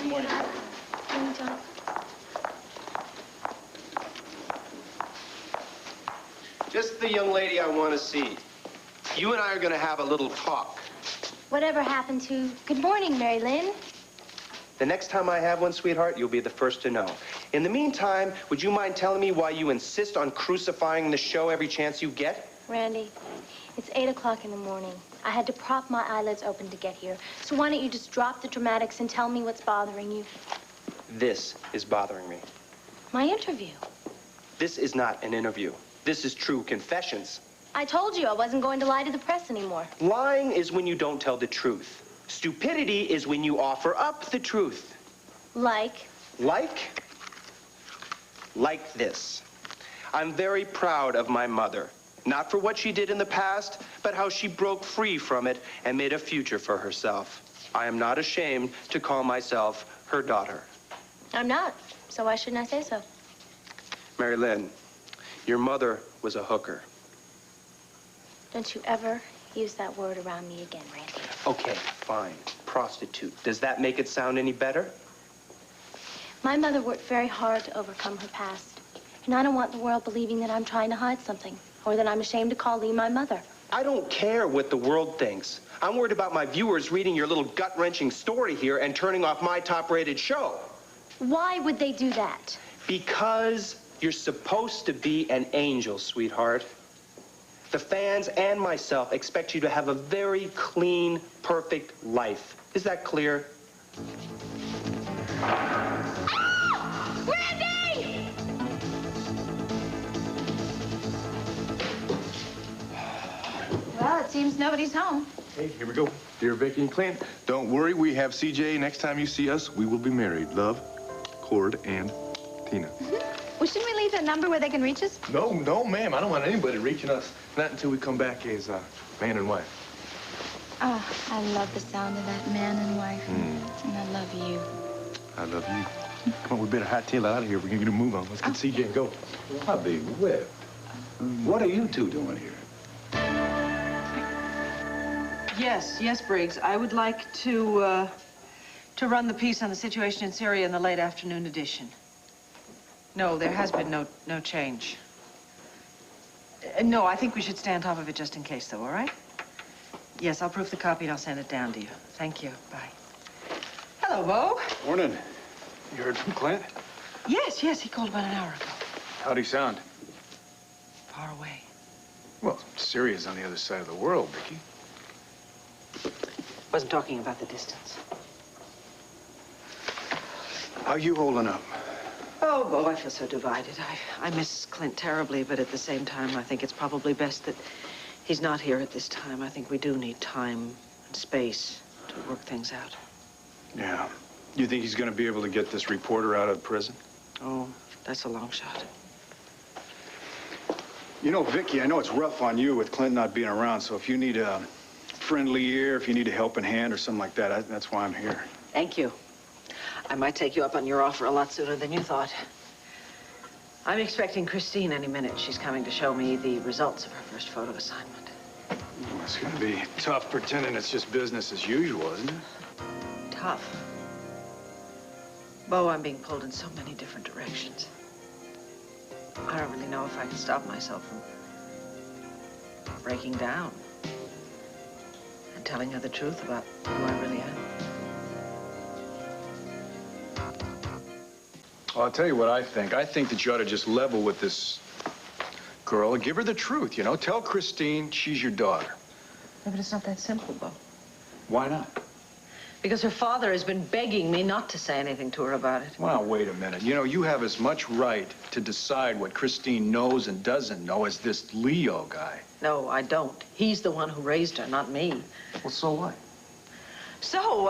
Morning. Morning, John. Just the young lady I want to see. You and I are going to have a little talk. Whatever happened to good morning, Mary Lynn? The next time I have one, sweetheart, you'll be the first to know. In the meantime, would you mind telling me why you insist on crucifying the show every chance you get? Randy, it's 8 o'clock in the morning. I had to prop my eyelids open to get here. So why don't you just drop the dramatics and tell me what's bothering you? This is bothering me. My interview. This is not an interview. This is true confessions. I told you I wasn't going to lie to the press anymore. Lying is when you don't tell the truth. Stupidity is when you offer up the truth. Like? Like this. I'm very proud of my mother. Not for what she did in the past, but how she broke free from it and made a future for herself. I am not ashamed to call myself her daughter. I'm not, so why shouldn't I say so? Mary Lynn, your mother was a hooker. Don't you ever use that word around me again, Randy. Okay, fine. Prostitute. Does that make it sound any better? My mother worked very hard to overcome her past. And I don't want the world believing that I'm trying to hide something, or that I'm ashamed to call Lee my mother. I don't care what the world thinks. I'm worried about my viewers reading your little gut-wrenching story here and turning off my top-rated show. Why would they do that? Because you're supposed to be an angel, sweetheart. The fans and myself expect you to have a very clean, perfect life. Is that clear? Ah! Randy! Well, it seems nobody's home. Hey, here we go. Dear Viki and Clint, don't worry, we have CJ. Next time you see us, we will be married. Love, Cord, and Tina. Well, shouldn't we leave a number where they can reach us? No, ma'am. I don't want anybody reaching us. Not until we come back as man and wife. Oh, I love the sound of that man and wife. And I love you. I love you. Come on, we better hightail it out of here. We're gonna get a move on. Let's get CJ and go. I'll be whipped. What are you two doing here? Yes, Briggs. I would like to run the piece on the situation in Syria in the late afternoon edition. No, there has been no change. No, I think we should stay on top of it just in case, though, all right? Yes, I'll proof the copy and I'll send it down to you. Thank you. Bye. Hello, Bo. Morning. You heard from Clint? Yes, he called about an hour ago. How'd he sound? Far away. Well, Syria's on the other side of the world, Viki. Wasn't talking about the distance. How you holding up? Oh, Bo, I feel so divided. I miss Clint terribly, but at the same time, I think it's probably best that he's not here at this time. I think we do need time and space to work things out. Yeah. You think he's gonna be able to get this reporter out of prison? Oh, that's a long shot. You know, Viki, I know it's rough on you with Clint not being around, so if you need a friendly ear, if you need a helping hand or something like that, that's why I'm here. Thank you. I might take you up on your offer a lot sooner than you thought. I'm expecting Christine any minute. She's coming to show me the results of her first photo assignment. Well, it's gonna be tough pretending it's just business as usual, isn't it? Tough. Bo, I'm being pulled in so many different directions. I don't really know if I can stop myself from breaking down and telling her the truth about who I really am. Well, I'll tell you what I think. I think that you ought to just level with this girl and give her the truth, you know? Tell Christine she's your daughter. Yeah, but it's not that simple, Bo. Why not? Because her father has been begging me not to say anything to her about it. Well, wait a minute. You know, you have as much right to decide what Christine knows and doesn't know as this Leo guy. No, I don't. He's the one who raised her, not me. Well, so what? So,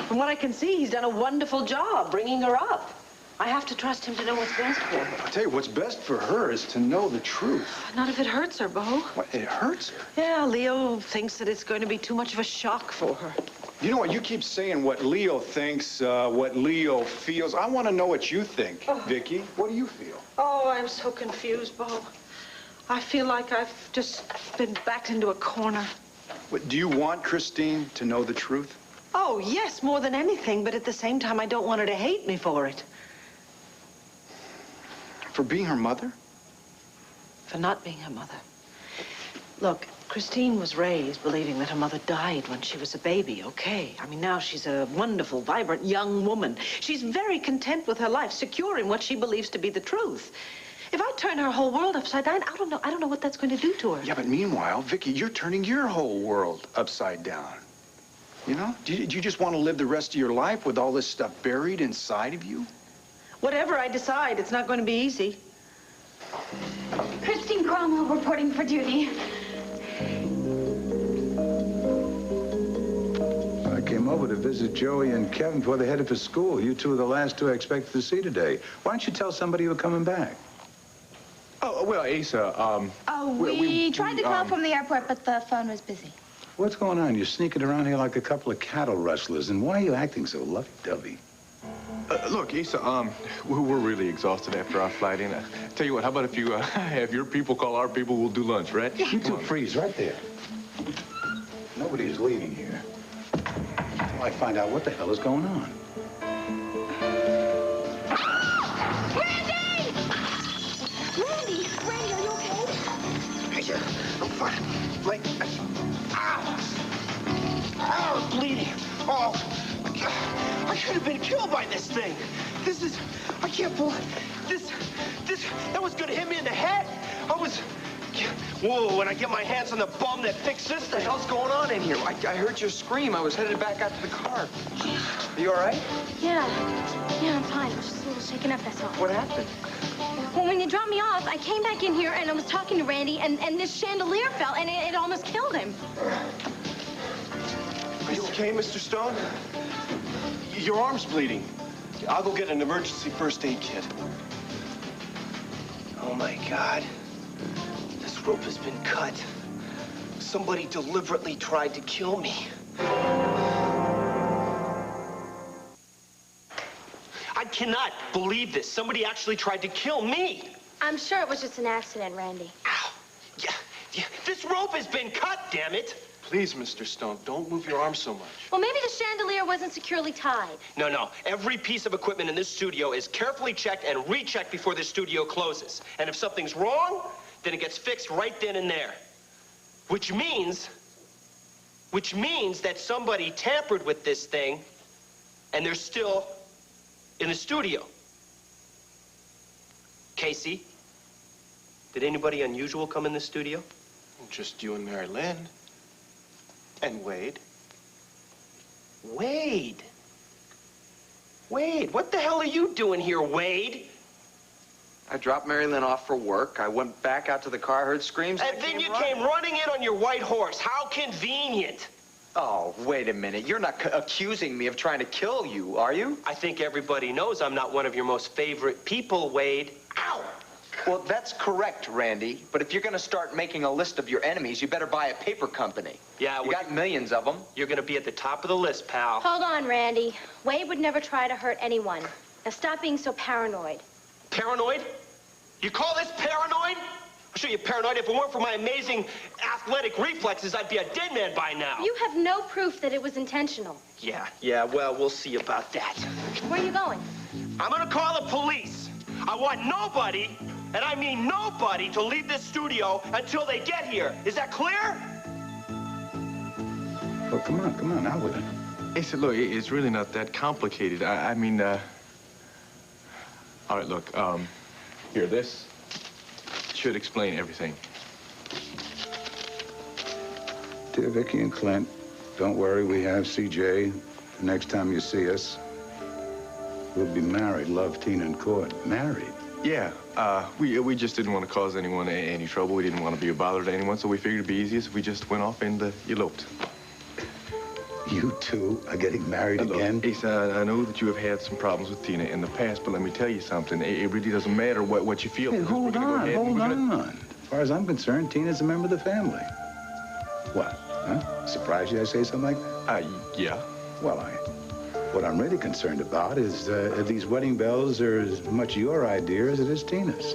from what I can see, he's done a wonderful job bringing her up. I have to trust him to know what's best for her. I'll tell you, what's best for her is to know the truth. Not if it hurts her, Bo. What, it hurts her? Yeah, Leo thinks that it's going to be too much of a shock for her. You know what? You keep saying what Leo thinks, what Leo feels. I want to know what you think, Viki. What do you feel? Oh, I'm so confused, Bo. I feel like I've just been backed into a corner. What, do you want Christine to know the truth? Oh, yes, more than anything, but at the same time, I don't want her to hate me for it. For being her mother? For not being her mother. Look, Christine was raised believing that her mother died when she was a baby, okay? I mean, now she's a wonderful, vibrant young woman. She's very content with her life, secure in what she believes to be the truth. If I turn her whole world upside down, I don't know what that's going to do to her. Yeah, but meanwhile, Viki, you're turning your whole world upside down. You know? Do you just want to live the rest of your life with all this stuff buried inside of you? Whatever I decide, it's not going to be easy. Christine Cromwell reporting for duty. I came over to visit Joey and Kevin before they headed for school. You two are the last two I expected to see today. Why don't you tell somebody you were coming back? Oh, well, Asa, We tried to call from the airport, but the phone was busy. What's going on? You're sneaking around here like a couple of cattle rustlers, and why are you acting so lovey-dovey? look, Asa, we're really exhausted after our flight in. Tell you what, how about if you have your people call our people, we'll do lunch, right? Yeah. You two freeze right there. Nobody's leaving here until I find out what the hell is going on. Randy, are you okay? Yeah, I'm fine. Like, ow! Ow, I'm bleeding. Oh, I could have been killed by this thing. I can't believe this, that was gonna hit me in the head. Whoa, when I get my hands on the bum that fixed this thing. What the hell's going on in here? I heard your scream. I was headed back out to the car. Are you all right? Yeah, I'm fine. I'm just a little shaken up, that's all. What happened? Well, when you dropped me off, I came back in here and I was talking to Randy, and this chandelier fell, and it almost killed him. Are you okay, Mr. Stone? Your arm's bleeding. I'll go get an emergency first aid kit. Oh, my God. This rope has been cut. Somebody deliberately tried to kill me. I cannot believe this. Somebody actually tried to kill me. I'm sure it was just an accident, Randy. Ow. Yeah. This rope has been cut, damn it. Please, Mr. Stone, don't move your arm so much. Well, maybe the chandelier wasn't securely tied. No. Every piece of equipment in this studio is carefully checked and rechecked before the studio closes. And if something's wrong, then it gets fixed right then and there. Which means that somebody tampered with this thing, and they're still in the studio. Casey, did anybody unusual come in the studio? Just you and Mary Lynn. And Wade. Wade, what the hell are you doing here, Wade? I dropped Mary Lynn off for work. I went back out to the car, heard screams, and then you came running in on your white horse. How convenient. Oh, wait a minute. You're not accusing me of trying to kill you, are you? I think everybody knows I'm not one of your most favorite people, Wade. Ow! Well, that's correct, Randy. But if you're going to start making a list of your enemies, you better buy a paper company. Yeah, you got millions of them. You're going to be at the top of the list, pal. Hold on, Randy. Wade would never try to hurt anyone. Now stop being so paranoid. Paranoid? You call this paranoid? I'll show you paranoid. If it weren't for my amazing athletic reflexes, I'd be a dead man by now. You have no proof that it was intentional. Yeah, well, we'll see about that. Where are you going? I'm gonna call the police. I want nobody, and I mean nobody, to leave this studio until they get here. Is that clear? Well, come on, out with it. Hey, so look, it's really not that complicated. I mean, all right, look, here, this should explain everything. Dear Viki and Clint, don't worry, we have CJ. The next time you see us, we'll be married, love, Tina, and Court. Married? Yeah, we just didn't want to cause anyone any trouble. We didn't want to be a bother to anyone, so we figured it'd be easiest if we just went off and eloped. You two are getting married again? Asa, I know that you have had some problems with Tina in the past, but let me tell you something. It really doesn't matter what you feel. Hey, hold on. As far as I'm concerned, Tina's a member of the family. What, huh? Surprised you I say something like that? Yeah. Well, what I'm really concerned about is these wedding bells are as much your idea as it is Tina's.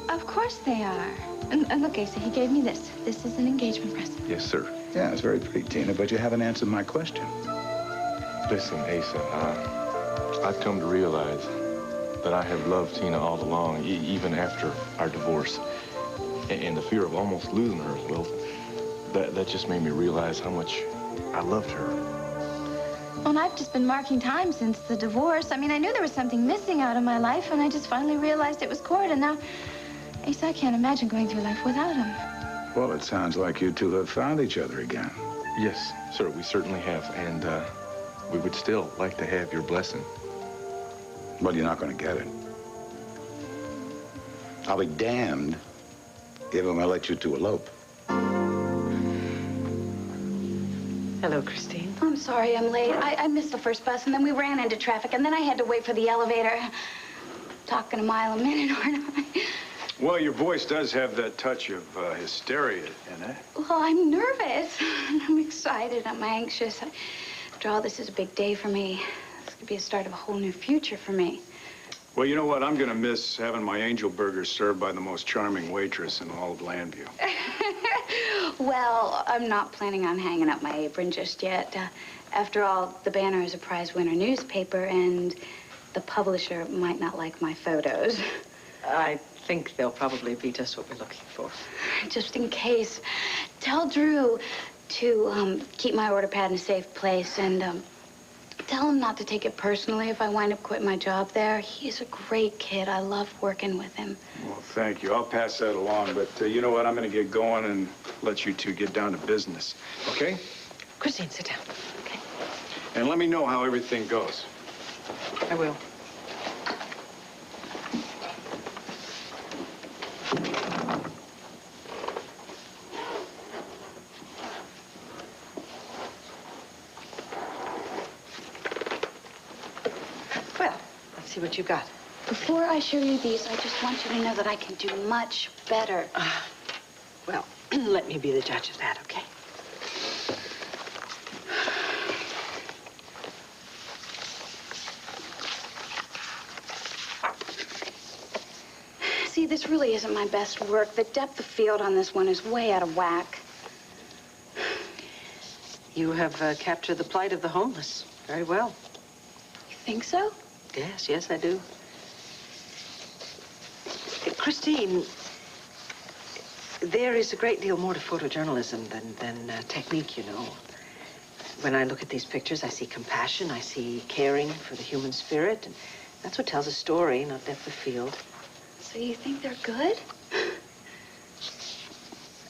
Of course they are. And look, Asa, he gave me this. This is an engagement present. Yes, sir. Yeah, it's very pretty, Tina, but you haven't answered my question. Listen, Asa, I've come to realize that I have loved Tina all along, even after our divorce. And the fear of almost losing her, well, that just made me realize how much I loved her. Well, and I've just been marking time since the divorce. I mean, I knew there was something missing out of my life, and I just finally realized it was Cord, and now, Asa, I can't imagine going through life without him. Well, it sounds like you two have found each other again. Yes, sir, we certainly have, and we would still like to have your blessing. Well, you're not going to get it. I'll be damned if I'm going to let you two elope. Hello, Christine. I'm sorry I'm late. I missed the first bus, and then we ran into traffic, and then I had to wait for the elevator. Talking a mile a minute, aren't I? Well, your voice does have that touch of hysteria in it. Well, I'm nervous. I'm excited. I'm anxious. After all, this is a big day for me. This could be a start of a whole new future for me. Well, you know what? I'm going to miss having my angel burgers served by the most charming waitress in all of Llanview. Well, I'm not planning on hanging up my apron just yet. After all, the Banner is a prize winner newspaper, and the publisher might not like my photos. I think they'll probably be just what we're looking for. Just in case, tell Drew to keep my order pad in a safe place, and tell him not to take it personally if I wind up quitting my job there. He's a great kid. I love working with him. Well, thank you. I'll pass that along, but you know what? I'm going to get going and let you two get down to business, okay? Christine, sit down. Okay. And let me know how everything goes. I will. Well, let's see what you've got. Before I show you these, I just want you to know that I can do much better. Well, let me be the judge of that, okay? See, this really isn't my best work. The depth of field on this one is way out of whack. You have captured the plight of the homeless very well. You think so? Yes, yes, I do. Christine, there is a great deal more to photojournalism than technique, you know. When I look at these pictures, I see compassion, I see caring for the human spirit, and that's what tells a story, not depth of field. So you think they're good?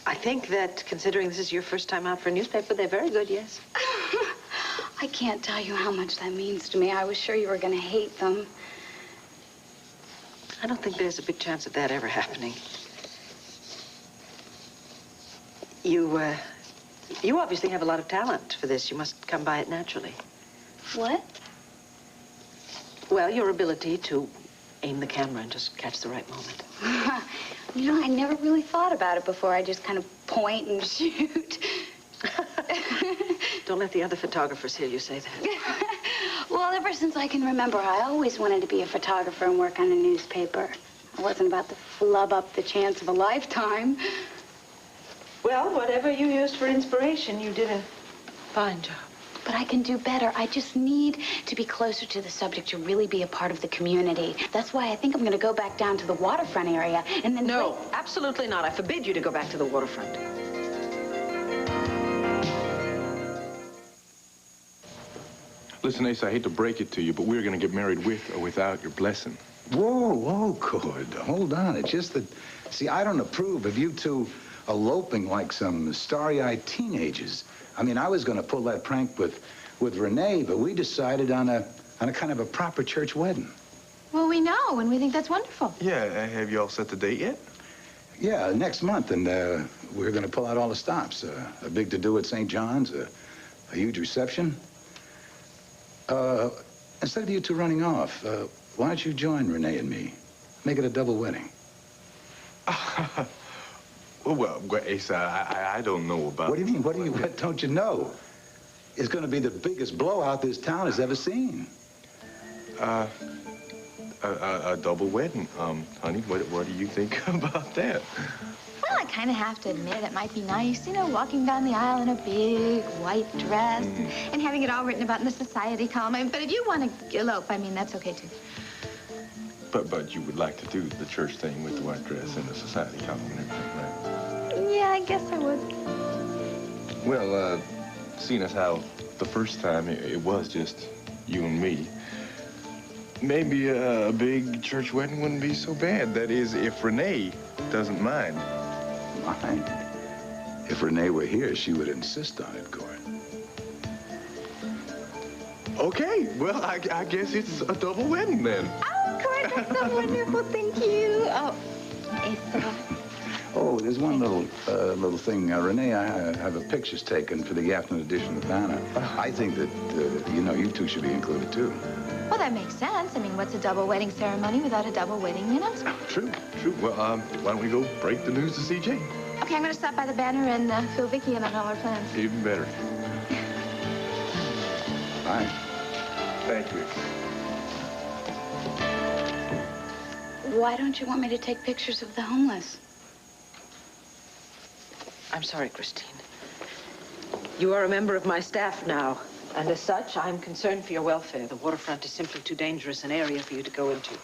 I think that, considering this is your first time out for a newspaper, they're very good, yes. I can't tell you how much that means to me. I was sure you were going to hate them. I don't think there's a big chance of that ever happening. You obviously have a lot of talent for this. You must come by it naturally. What? Well, your ability to aim the camera and just catch the right moment. You know, I never really thought about it before. I just kind of point and shoot. Don't let the other photographers hear you say that. Well, ever since I can remember, I always wanted to be a photographer and work on a newspaper. I wasn't about to flub up the chance of a lifetime. Well, whatever you used for inspiration, you did a fine job. But I can do better. I just need to be closer to the subject to really be a part of the community. That's why I think I'm going to go back down to the waterfront area and then... No, absolutely not. I forbid you to go back to the waterfront. Listen, Ace, I hate to break it to you, but we're going to get married with or without your blessing. Whoa, Cord. Hold on. It's just that, see, I don't approve of you two eloping like some starry-eyed teenagers. I mean, I was going to pull that prank with Renee, but we decided on a kind of a proper church wedding. Well, we know, and we think that's wonderful. Yeah, have you all set the date yet? Yeah, next month, and we're going to pull out all the stops. A big to-do at St. John's, a huge reception. Instead of you two running off, why don't you join Renee and me? Make it a double wedding. Well, Ace, I don't know about... What do you mean? What don't you know? It's going to be the biggest blowout this town has ever seen. A double wedding. Honey, what do you think about that? Well, Well, I kind of have to admit it might be nice, you know, walking down the aisle in a big white dress and having it all written about in the society column. But if you want to elope, I mean, that's okay, too. But you would like to do the church thing with the white dress and the society column and everything, right? Yeah, I guess I would. Well, seeing as how the first time it was just you and me, maybe a big church wedding wouldn't be so bad. That is, if Renee doesn't mind. Mind? If Renee were here, she would insist on it, Cord. Okay, well, I guess it's a double wedding then. Oh, Cord, that's so wonderful. Thank you. Oh, Asa. Oh, there's one little thing. Renee, I have her pictures taken for the afternoon edition of the Banner. I think that, you know, you two should be included, too. Well, that makes sense. I mean, what's a double wedding ceremony without a double wedding announcement? True. Well, why don't we go break the news to CJ? Okay, I'm going to stop by the Banner and fill Viki in on all our plans. Even better. Bye. Thank you. Why don't you want me to take pictures of the homeless? I'm sorry, Christine. You are a member of my staff now, and as such, I'm concerned for your welfare. The waterfront is simply too dangerous an area for you to go into.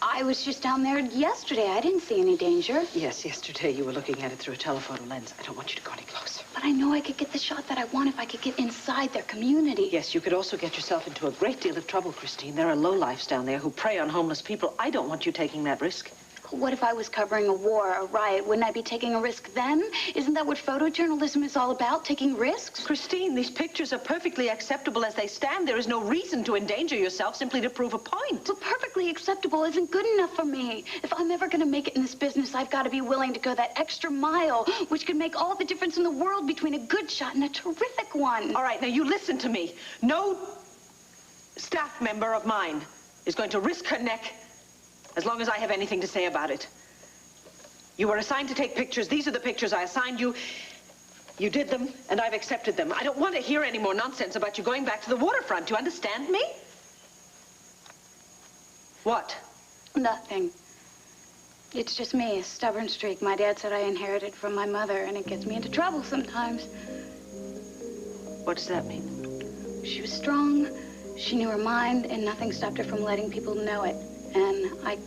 I was just down there yesterday. I didn't see any danger. Yes, yesterday you were looking at it through a telephoto lens. I don't want you to go any closer. But I know I could get the shot that I want if I could get inside their community. Yes, you could also get yourself into a great deal of trouble, Christine. There are lowlifes down there who prey on homeless people. I don't want you taking that risk. What if I was covering a war, a riot? Wouldn't I be taking a risk then? Isn't that what photojournalism is all about, taking risks? Christine, these pictures are perfectly acceptable as they stand. There is no reason to endanger yourself simply to prove a point. But perfectly acceptable isn't good enough for me. If I'm ever going to make it in this business, I've got to be willing to go that extra mile, which could make all the difference in the world between a good shot and a terrific one. All right, now you listen to me. No staff member of mine is going to risk her neck as long as I have anything to say about it. You were assigned to take pictures. These are the pictures I assigned you. You did them, and I've accepted them. I don't want to hear any more nonsense about you going back to the waterfront. Do you understand me? What? Nothing. It's just me, a stubborn streak. My dad said I inherited from my mother, and it gets me into trouble sometimes. What does that mean? She was strong, she knew her mind, and nothing stopped her from letting people know it. And I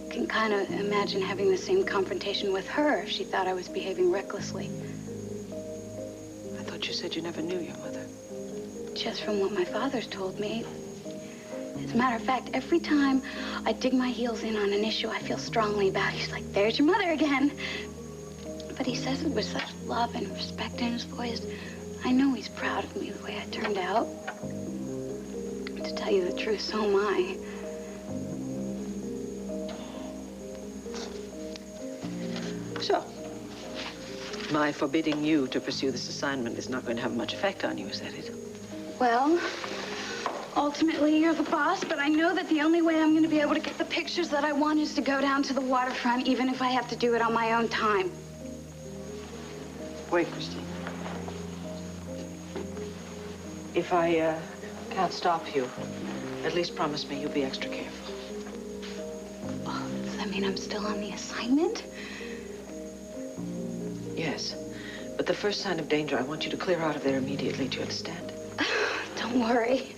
can kind of imagine having the same confrontation with her if she thought I was behaving recklessly. I thought you said you never knew your mother. Just from what my father's told me. As a matter of fact, every time I dig my heels in on an issue I feel strongly about, he's like, there's your mother again. But he says it with such love and respect in his voice. I know he's proud of me the way I turned out. To tell you the truth, so am I. So, my forbidding you to pursue this assignment is not going to have much effect on you, is that it? Well, ultimately you're the boss, but I know that the only way I'm going to be able to get the pictures that I want is to go down to the waterfront, even if I have to do it on my own time. Wait, Christine. If I can't stop you, at least promise me you'll be extra careful. Oh, does that mean I'm still on the assignment? Yes, but the first sign of danger, I want you to clear out of there immediately. Do you understand? Don't worry.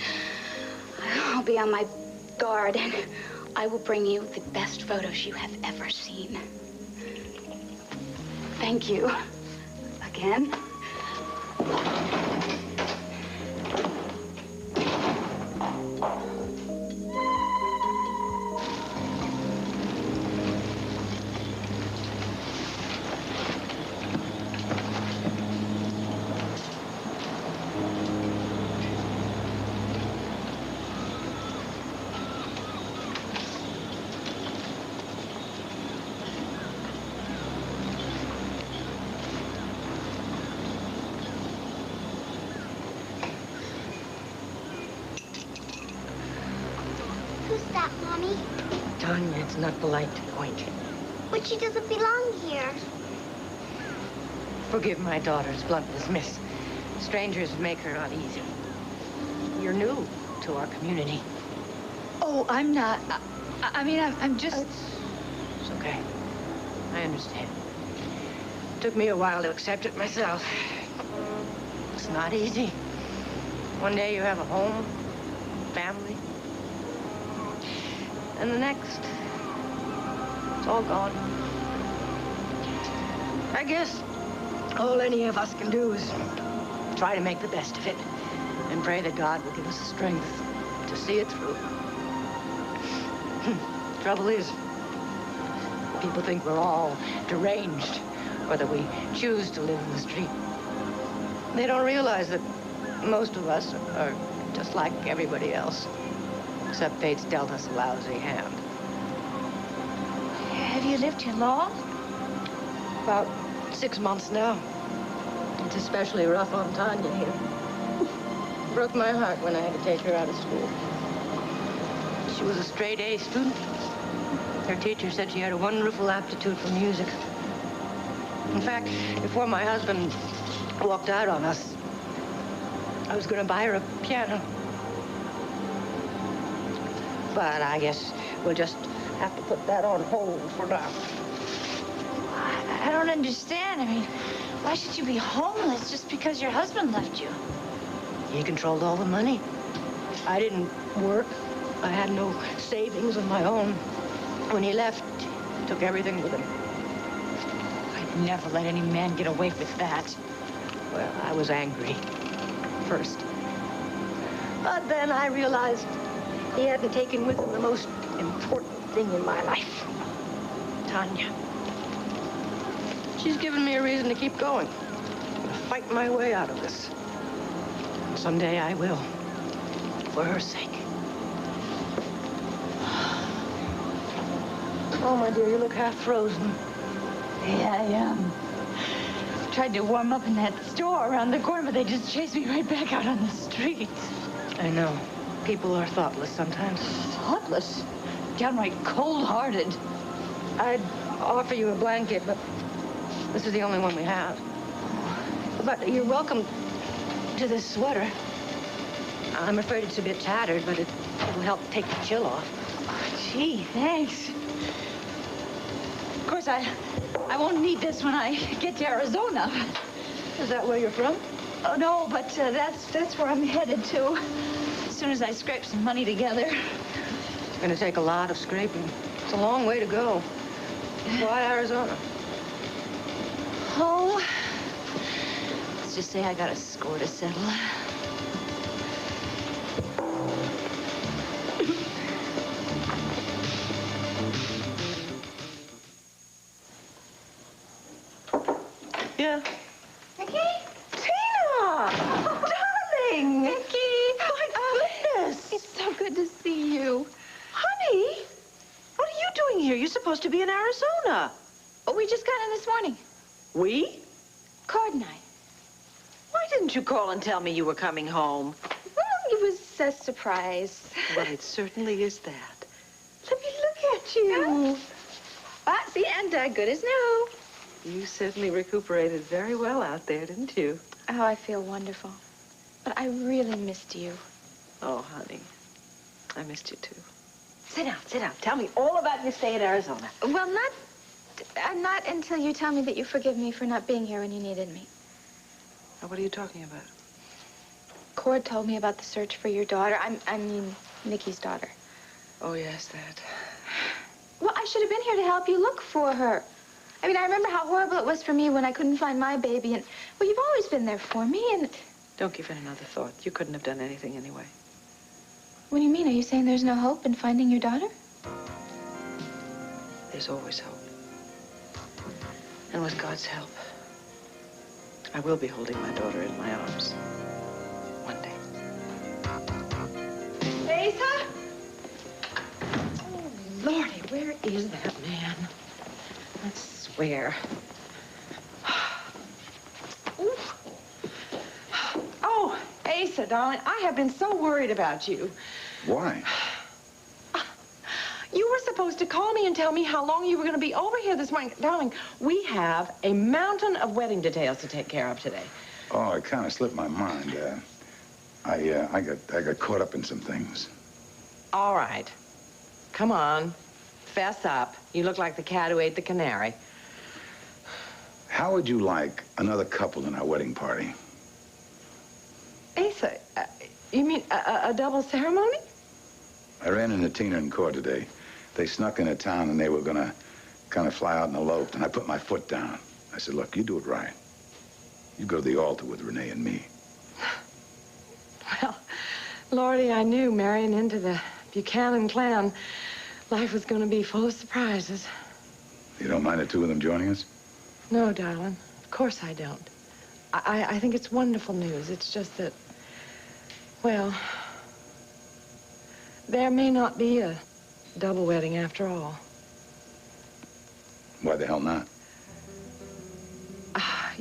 I'll be on my guard, and I will bring you the best photos you have ever seen. Thank you. Again. Who's that, Mommy? Tanya, it's not polite to point. But she doesn't belong here. Forgive my daughter's bluntness, miss. Strangers make her uneasy. You're new to our community. Oh, I'm not. I mean, I'm just... It's okay. I understand. took me a while to accept it myself. It's not easy. One day you have a home, family, and the next, it's all gone. I guess all any of us can do is try to make the best of it and pray that God will give us the strength to see it through. Trouble is, people think we're all deranged or that we choose to live in the street. They don't realize that most of us are just like everybody else, except fate's dealt us a lousy hand. Have you lived here long? About 6 months now. It's especially rough on Tanya here. Broke my heart when I had to take her out of school. She was a straight A student. Her teacher said she had a wonderful aptitude for music. In fact, before my husband walked out on us, I was going to buy her a piano. But I guess we'll just have to put that on hold for now. I don't understand. I mean, why should you be homeless just because your husband left you? He controlled all the money. I didn't work. I had no savings of my own. When he left, he took everything with him. I'd never let any man get away with that. Well, I was angry first. But then I realized he hadn't taken with him the most important thing in my life, Tanya. She's given me a reason to keep going, to fight my way out of this. And someday I will, for her sake. Oh, my dear, you look half frozen. Yeah, I am. Tried to warm up in that store around the corner, but they just chased me right back out on the street. I know. People are thoughtless sometimes. Thoughtless? Downright cold-hearted. I'd offer you a blanket, but this is the only one we have. But you're welcome to this sweater. I'm afraid it's a bit tattered, but it'll help take the chill off. Oh, gee, thanks. Of course, I won't need this when I get to Arizona. Is that where you're from? Oh, no, but that's where I'm headed to. As soon as I scrape some money together. It's going to take a lot of scraping. It's a long way to go. Why Arizona? Oh, let's just say I got a score to settle. Yeah. Viki? Tina! Oh, darling! Viki! My goodness! It's so good to see you. Honey, what are you doing here? You're supposed to be in Arizona. Oh, we just got in this morning. We? Cord and I. Why didn't you call and tell me you were coming home? Well, it was a surprise. Well, it certainly is that. Let me look at you. See, and good as new. You certainly recuperated very well out there, didn't you? Oh, I feel wonderful. But I really missed you. Oh, honey, I missed you too. Sit down. Tell me all about your stay in Arizona. Well, not until you tell me that you forgive me for not being here when you needed me. Now, what are you talking about? Cord told me about the search for your daughter. I mean, Nikki's daughter. Oh, yes, that. Well, I should have been here to help you look for her. I mean, I remember how horrible it was for me when I couldn't find my baby, and, well, you've always been there for me, and... Don't give it another thought. You couldn't have done anything anyway. What do you mean? Are you saying there's no hope in finding your daughter? There's always hope. And with God's help, I will be holding my daughter in my arms. One day. Asa? Oh, Lordy, where is that man? I swear. Oh, Asa, darling, I have been so worried about you. Why? You were supposed to call me and tell me how long you were going to be over here this morning. Darling, we have a mountain of wedding details to take care of today. Oh, it kind of slipped my mind. I got caught up in some things. All right. Come on. Fess up. You look like the cat who ate the canary. How would you like another couple in our wedding party? Asa, you mean a double ceremony? I ran into Tina in court today. They snuck into town and they were gonna kind of fly out and elope, and I put my foot down. I said, look, you do it right. You go to the altar with Renee and me. Well, Lordy, I knew marrying into the Buchanan clan, life was going to be full of surprises. You don't mind the two of them joining us? No, darling. Of course I don't. I think it's wonderful news. It's just that, well, there may not be a double wedding after all. Why the hell not?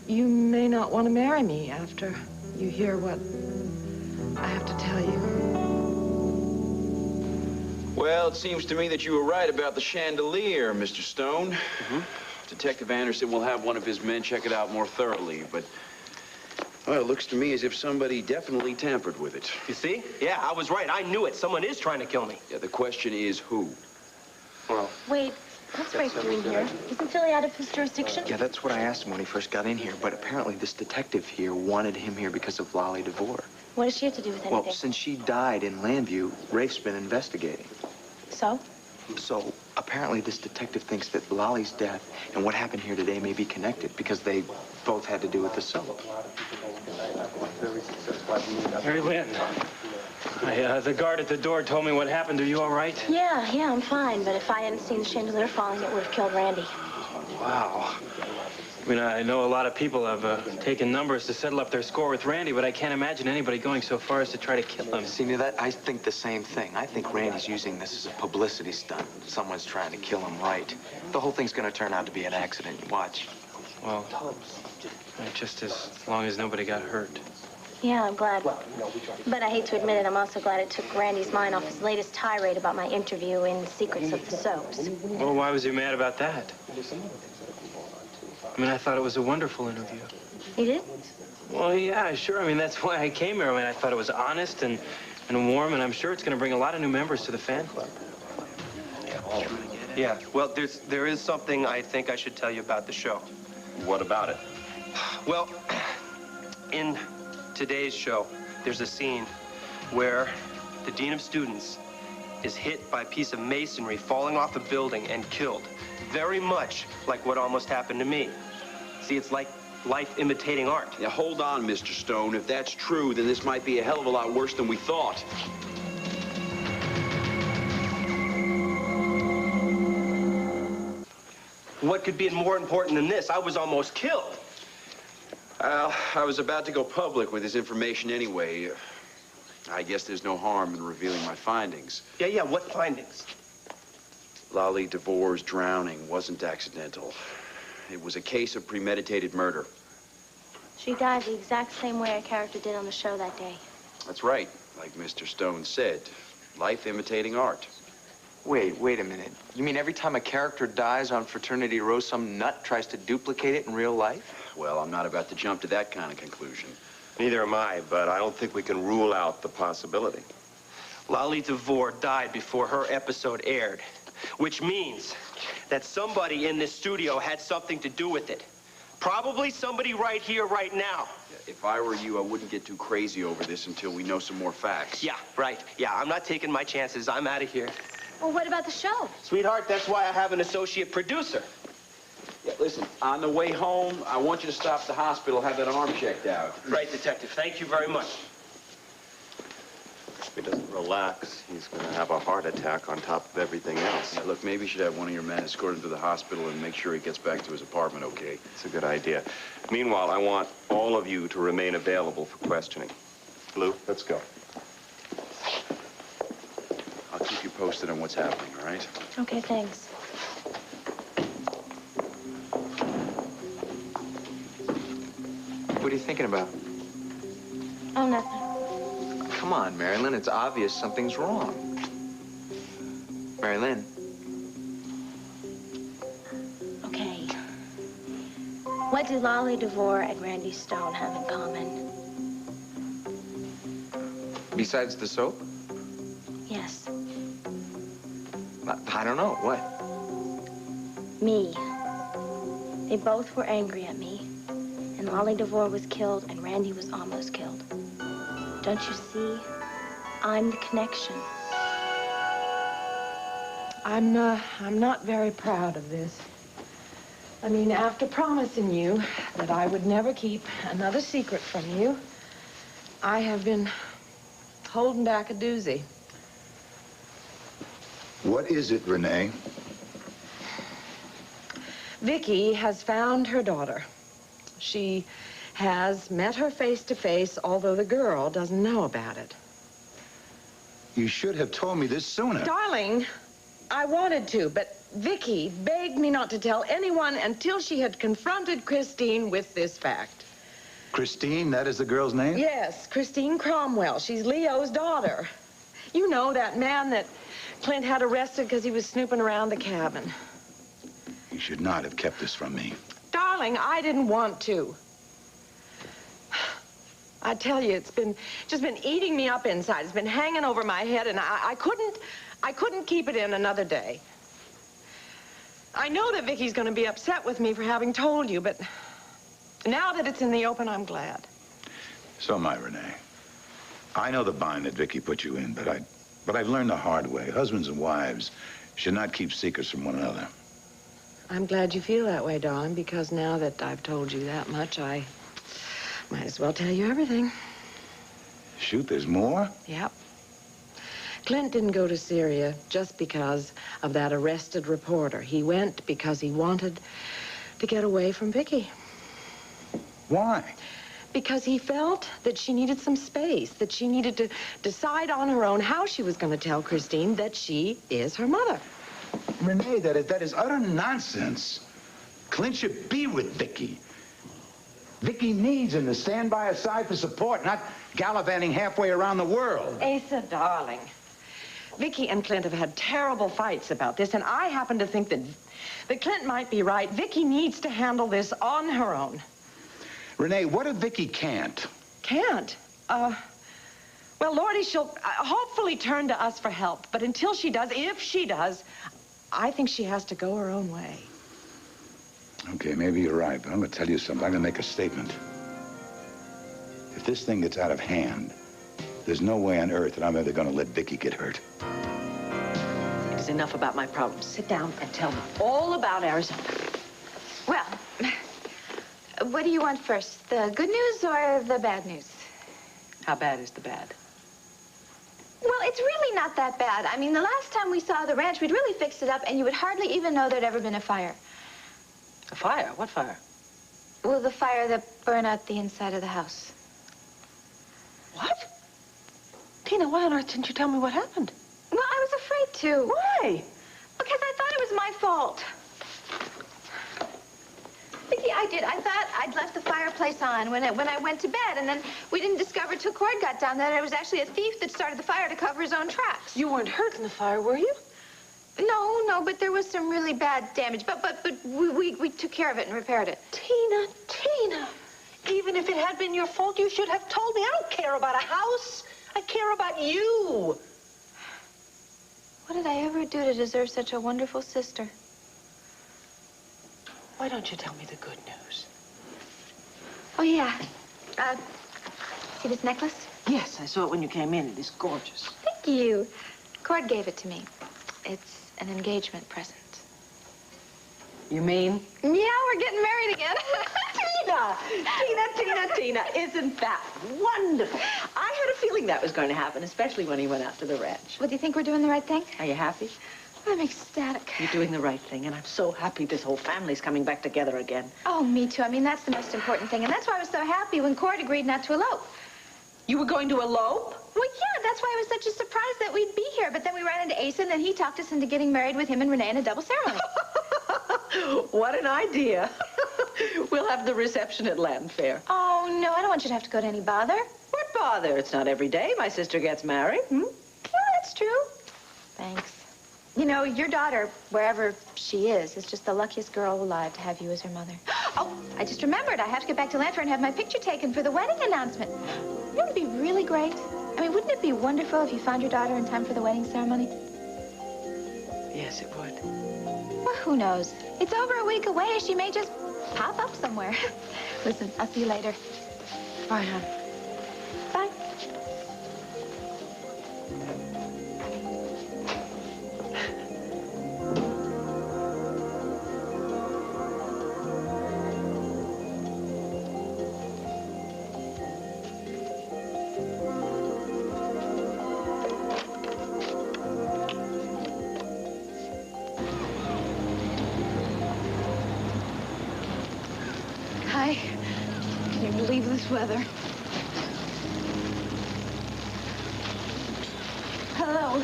You may not want to marry me after you hear what I have to tell you. Well, it seems to me that you were right about the chandelier, Mr. Stone. Mm-hmm. Detective Anderson will have one of his men check it out more thoroughly, but, well, it looks to me as if somebody definitely tampered with it. You see? Yeah, I was right. I knew it. Someone is trying to kill me. Yeah, the question is who? Well... Wait, what's Rafe doing here? Isn't Philly out of his jurisdiction? Yeah, that's what I asked him when he first got in here, but apparently this detective here wanted him here because of Lolly DeVore. What does she have to do with anything? Well, since she died in Llanview, Rafe's been investigating. So? So, apparently this detective thinks that Lolly's death and what happened here today may be connected because they both had to do with the soap. Mary Lynn, the guard at the door told me what happened. Are you all right? Yeah, I'm fine. But if I hadn't seen the chandelier falling, it would have killed Randy. Wow. I mean, I know a lot of people have taken numbers to settle up their score with Randy, but I can't imagine anybody going so far as to try to kill him. See, that I think the same thing. I think Randy's using this as a publicity stunt. Someone's trying to kill him right. The whole thing's going to turn out to be an accident. Watch. Well, just as long as nobody got hurt. Yeah, I'm glad. But I hate to admit it, I'm also glad it took Randy's mind off his latest tirade about my interview in Secrets of the Soaps. Well, why was he mad about that? I mean, I thought it was a wonderful interview. You did? Well, yeah, sure. I mean, that's why I came here. I mean, I thought it was honest and warm, and I'm sure it's going to bring a lot of new members to the fan club. Yeah, well, there is something I think I should tell you about the show. What about it? Well, in today's show, there's a scene where the dean of students is hit by a piece of masonry falling off a building and killed. Very much like what almost happened to me. See, it's like life imitating art. Yeah, hold on, Mr. Stone. If that's true, then this might be a hell of a lot worse than we thought. What could be more important than this? I was almost killed. I was about to go public with this information anyway. I guess there's no harm in revealing my findings. Yeah, what findings? Lolly DeVore's drowning wasn't accidental. It was a case of premeditated murder. She died the exact same way a character did on the show that day. That's right, like Mr. Stone said. Life imitating art. Wait a minute. You mean every time a character dies on Fraternity Row, some nut tries to duplicate it in real life? Well, I'm not about to jump to that kind of conclusion. Neither am I, but I don't think we can rule out the possibility. Lolly DeVore died before her episode aired, which means that somebody in this studio had something to do with it. Probably somebody right here, right now. If I were you, I wouldn't get too crazy over this until we know some more facts. Yeah, right. Yeah, I'm not taking my chances. I'm out of here. Well, what about the show? Sweetheart, that's why I have an associate producer. Yeah, listen, on the way home, I want you to stop at the hospital, have that arm checked out. Right, Detective. Thank you very much. If he doesn't relax, he's going to have a heart attack on top of everything else. Yeah, look, maybe you should have one of your men escort him to the hospital and make sure he gets back to his apartment okay. It's a good idea. Meanwhile, I want all of you to remain available for questioning. Blue, let's go. I'll keep you posted on what's happening, all right? Okay, thanks. What are you thinking about? Oh, nothing. Come on, Marilyn. It's obvious something's wrong. Marilyn. Okay. What do Lolly DeVore and Randy Stone have in common? Besides the soap? Yes. I don't know. What? Me. They both were angry at me. And Ollie DeVore was killed, and Randy was almost killed. Don't you see? I'm the connection. I'm not very proud of this. I mean, after promising you that I would never keep another secret from you, I have been holding back a doozy. What is it, Renee? Viki has found her daughter. She has met her face to face, although the girl doesn't know about it. You should have told me this sooner. Darling, I wanted to, but Viki begged me not to tell anyone until she had confronted Christine with this fact. Christine, that is the girl's name? Yes, Christine Cromwell. She's Leo's daughter. You know, that man that Clint had arrested because he was snooping around the cabin. You should not have kept this from me. Darling, I didn't want to. I tell you, it's just been eating me up inside. It's been hanging over my head, and I couldn't keep it in another day. I know that Viki's going to be upset with me for having told you, but now that it's in the open, I'm glad. So am I, Renee. I know the bind that Viki put you in, but I've learned the hard way. Husbands and wives should not keep secrets from one another. I'm glad you feel that way, darling, because now that I've told you that much, I might as well tell you everything. Shoot, there's more? Yep. Clint didn't go to Syria just because of that arrested reporter. He went because he wanted to get away from Viki. Why? Because he felt that she needed some space, that she needed to decide on her own how she was going to tell Christine that she is her mother. Renee, that is utter nonsense. Clint should be with Viki. Viki needs him to stand by her side for support, not gallivanting halfway around the world. Asa, darling, Viki and Clint have had terrible fights about this, and I happen to think that Clint might be right. Viki needs to handle this on her own. Renee, what if Viki can't? Can't? Well, Lordy, she'll hopefully turn to us for help. But until she does, if she does, I think she has to go her own way. Okay, maybe you're right, but I'm going to tell you something. I'm going to make a statement. If this thing gets out of hand, there's no way on earth that I'm ever going to let Viki get hurt. It is enough about my problems. Sit down and tell me all about Arizona. Well, what do you want first? The good news or the bad news? How bad is the bad? Well, it's really not that bad. I mean, the last time we saw the ranch, we'd really fixed it up, and you would hardly even know there'd ever been a fire. A fire? What fire? Well, the fire that burned out the inside of the house. What? Tina, why on earth didn't you tell me what happened? Well, I was afraid to. Why? Because I thought it was my fault. Viki, I thought I'd left the fireplace on when I went to bed, and then we didn't discover till Cord got down that it was actually a thief that started the fire to cover his own tracks. You weren't hurt in the fire, were you? No, but there was some really bad damage. But we took care of it and repaired it. Tina, even if it had been your fault, you should have told me. I don't care about a house. I care about you. What did I ever do to deserve such a wonderful sister? Why don't you tell me the good news? Oh, yeah. See this necklace? Yes, I saw it when you came in. It is gorgeous. Thank you. Cord gave it to me. It's an engagement present. You mean? Yeah, we're getting married again. Tina, isn't that wonderful? I had a feeling that was going to happen, especially when he went out to the ranch. Well, do you think we're doing the right thing? Are you happy? I'm ecstatic. You're doing the right thing, and I'm so happy this whole family's coming back together again. Oh, me too. I mean, that's the most important thing, and that's why I was so happy when Cord agreed not to elope. You were going to elope? Well, yeah, that's why it was such a surprise that we'd be here. But then we ran into Asa, and then he talked us into getting married with him and Renee in a double ceremony. What an idea. We'll have the reception at Land Fair. Oh, no, I don't want you to have to go to any bother. What bother? It's not every day my sister gets married. Well, that's true. Thanks. You know, your daughter, wherever she is just the luckiest girl alive to have you as her mother. Oh, I just remembered. I have to get back to Llanview and have my picture taken for the wedding announcement. You know, it'd be really great. I mean, wouldn't it be wonderful if you found your daughter in time for the wedding ceremony? Yes, it would. Well, who knows? It's over a week away. She may just pop up somewhere. Listen, I'll see you later. Bye, hon. Bye. Hi. Can you believe this weather? Hello.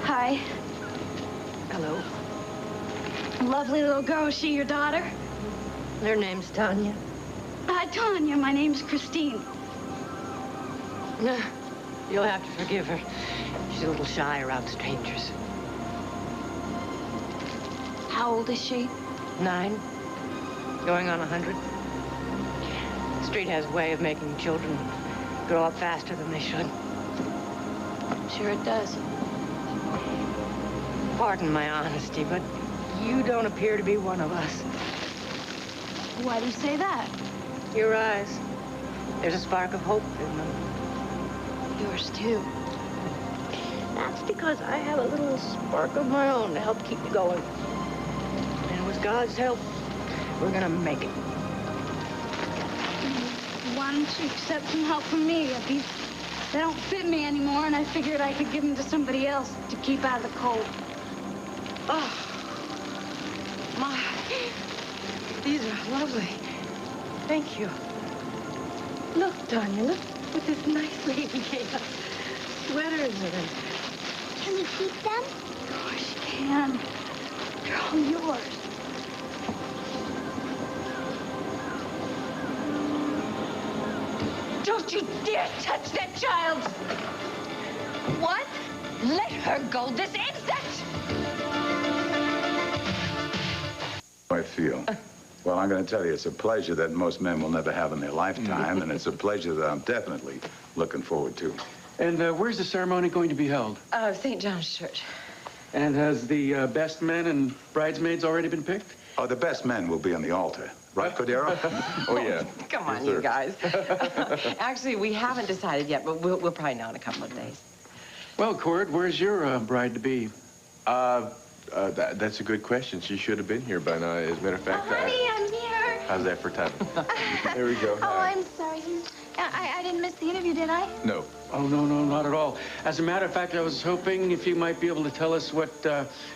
Hi. Hello. Lovely little girl. Is she your daughter? Her name's Tanya. Hi, Tanya. My name's Christine. You'll have to forgive her. She's a little shy around strangers. How old is she? 9. Going on 100. The street has a way of making children grow up faster than they should. Sure it does. Pardon my honesty, but you don't appear to be one of us. Why do you say that? Your eyes. There's a spark of hope in them. Yours, too. That's because I have a little spark of my own to help keep me going. And with God's help, we're gonna make it. Why don't you accept some help from me? These, they don't fit me anymore, and I figured I could give them to somebody else to keep out of the cold. Oh, my. These are lovely. Thank you. Look, Tanya, look what this nicely made up sweaters and... Can we keep them? Of course you can. They're all yours. Don't you dare touch that child! What? Let her go this instant! I feel. Well, I'm going to tell you, it's a pleasure that most men will never have in their lifetime, and it's a pleasure that I'm definitely looking forward to. And where's the ceremony going to be held? St. John's Church. And has the best men and bridesmaids already been picked? Oh, the best men will be on the altar. Right, Cordero? Oh, yeah. Come on, Yes, you sir. guys. Actually, we haven't decided yet, but we'll probably know in a couple of days. Well, Cord, where's your bride-to-be? That's a good question. She should have been here by now. As a matter of fact, Honey, I'm here. how's that for timing? There we go. Oh, I'm sorry. I didn't miss the interview, did I? No. Oh, no, not at all. As a matter of fact, I was hoping if you might be able to tell us what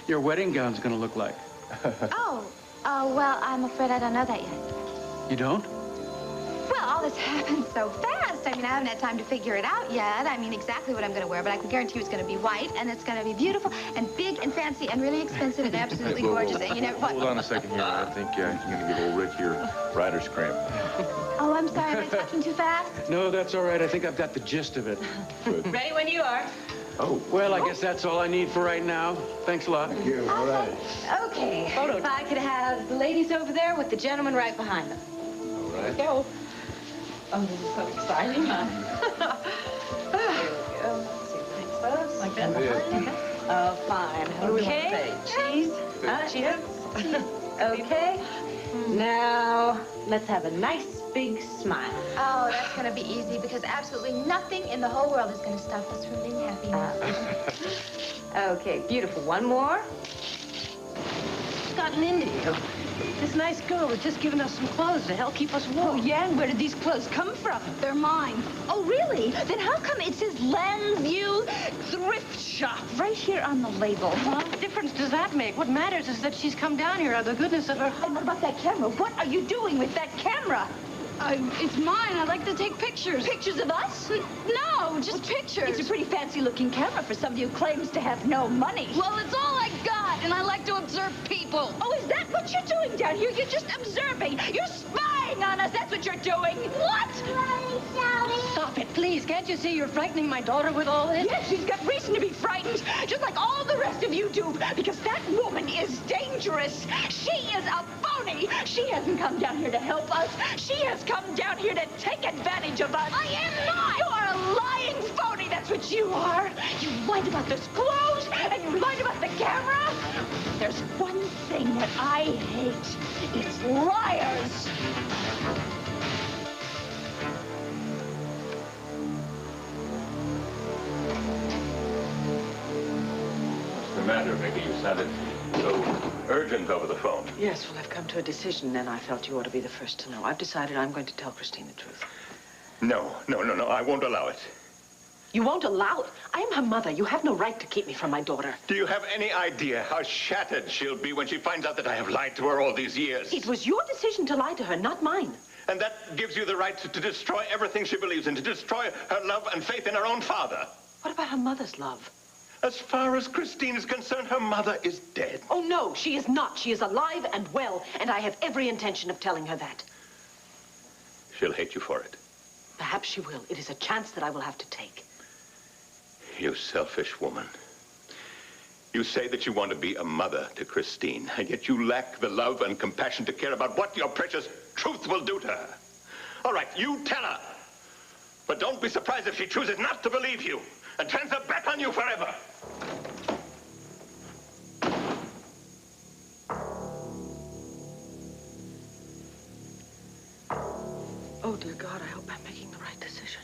your wedding gown's going to look like. Well, I'm afraid I don't know that yet. You don't? Well, all this happened so fast. I mean, I haven't had time to figure it out yet. I mean, exactly what I'm going to wear, but I can guarantee you it's going to be white, and it's going to be beautiful, and big, and fancy, and really expensive, and absolutely gorgeous, and you know what? Hold on a second here. I think you're going to give old Rick your rider's cramp. Oh, I'm sorry. Am I talking too fast? No, that's all right. I think I've got the gist of it. Good. Ready when you are. Oh, well, I guess that's all I need for right now. Thanks a lot. Thank you. All right. Okay. If I could have the ladies over there with the gentleman right behind them. All right. Go. Oh, this is so exciting, huh? Like that. Oh, fine. What do we want to say? Cheese? Cheers. Okay. Now, let's have a nice big smile. Oh, that's going to be easy because absolutely nothing in the whole world is going to stop us from being happy now. Okay, beautiful. One more. What's gotten into you? This nice girl was just giving us some clothes to help keep us warm. Oh, yeah, and where did these clothes come from? They're mine. Oh, really? Then how come it says Llanview Thrift Shop right here on the label? What difference does that make? What matters is that she's come down here out of the goodness of her heart. And what about that camera? What are you doing with that camera? It's mine. I like to take pictures. Pictures of us? No, just pictures. It's a pretty fancy-looking camera for somebody who claims to have no money. Well, it's all I got. and I like to observe people. Oh, is that what you're doing down here? You're just observing. You're spying on us. That's what you're doing. What? Stop it, please. Can't you see you're frightening my daughter with all this? Yes, she's got reason to be frightened, just like all the rest of you do, because that woman is dangerous. She is a phony. She hasn't come down here to help us. She has come down here to take advantage of us. I am not. You are a lying phony. That's what you are. You lied about those clothes, and you lied about the camera. There's one thing that I hate. It's liars. What's the matter, Viki? You sounded so urgent over the phone. Yes, well, I've come to a decision, and I felt you ought to be the first to know. I've decided I'm going to tell Christine the truth. No. I won't allow it. You won't allow it? I am her mother. You have no right to keep me from my daughter. Do you have any idea how shattered she'll be when she finds out that I have lied to her all these years? It was your decision to lie to her, not mine. And that gives you the right to destroy everything she believes in, to destroy her love and faith in her own father. What about her mother's love? As far as Christine is concerned, her mother is dead. Oh, no, she is not. She is alive and well, and I have every intention of telling her that. She'll hate you for it. Perhaps she will. It is a chance that I will have to take. You selfish woman. You say that you want to be a mother to Christine, and yet you lack the love and compassion to care about what your precious truth will do to her. All right, you tell her. But don't be surprised if she chooses not to believe you and turns her back on you forever. Oh, dear God, I hope I'm making the right decision.